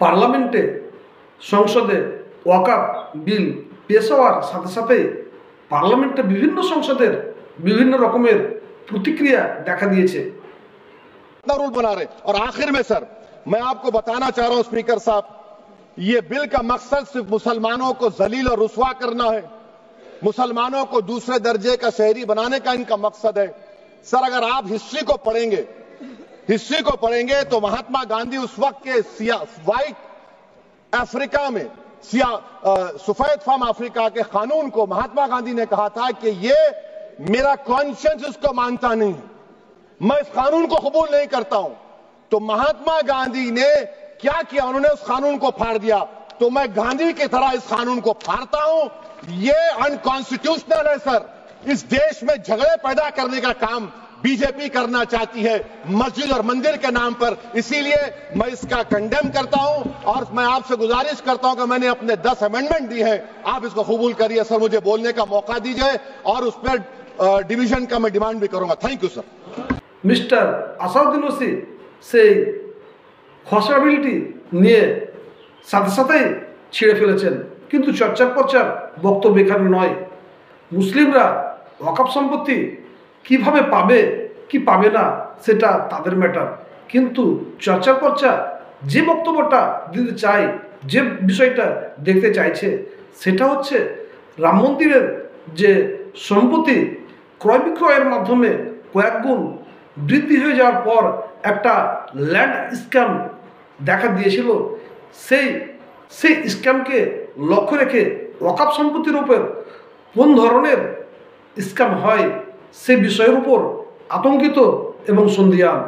পার্লামেন্টে সংসদে ওয়াকফ বিল পেশ হওয়ার সাথে সাথে পার্লামেন্টে বিভিন্ন সংসদের বিভিন্ন রকমের প্রতিক্রিয়া দেখা দিয়েছে। रूल बना रहे। और आखिर में सर मैं आपको बताना चाह रहा हूं स्पीकर साहब, ये बिल का मकसद सिर्फ मुसलमानों को जलील और रुस्वा करना है, मुसलमानों को दूसरे दर्जे का शहरी बनाने का इनका मकसद है। सर अगर आप हिस्ट्री को पढ़ेंगे तो महात्मा गांधी उस वक्त के व्हाइट अफ्रीका में सफेद फार्म अफ्रीका के कानून को महात्मा गांधी ने कहा था कि ये मेरा कॉन्शियंस इसको मानता नहीं है, मैं इस कानून को कबूल नहीं करता हूं। तो महात्मा गांधी ने क्या किया, उन्होंने उस कानून को फाड़ दिया। तो मैं गांधी की तरह इस कानून को फाड़ता हूं। ये अनकॉन्स्टिट्यूशनल है सर। इस देश में झगड़े पैदा करने का काम बीजेपी करना चाहती है मस्जिद और मंदिर के नाम पर, इसीलिए मैं इसका कंडेम करता हूं और मैं आपसे गुजारिश करता हूं कि मैंने अपने 10 अमेंडमेंट दी हैं, आप इसको कबूल करिए सर, मुझे बोलने का मौका दीजिए और उस पर डिवीजन का मैं डिमांड भी करूंगा। Thank you sir. Mister Asaduddin OC সেই খসড়া বিলটি নিয়ে সাথে সাথেই ছিঁড়ে ফেলেছেন, কিন্তু চর্চার পর্চার বক্তব্য এখানে নয়। মুসলিমরা ওয়াকফ সম্পত্তি কিভাবে পাবে কি পাবে না সেটা তাদের ম্যাটার, কিন্তু চর্চার পর্চা যে বক্তব্যটা দিতে চায়, যে বিষয়টা দেখতে চাইছে সেটা হচ্ছে রাম মন্দিরের যে সম্পত্তি ক্রয় বিক্রয়ের মাধ্যমে কয়েক গুণ বৃদ্ধি হয়ে যাওয়ার পর একটা ল্যান্ড স্ক্যাম দেখা দিয়েছিল। সেই স্ক্যামকে লক্ষ্য রেখে ওয়াকফ সম্পত্তির উপর কোন ধরনের স্ক্যাম হয় সে বিষয়ের উপর আতঙ্কিত এবং সন্দিহান।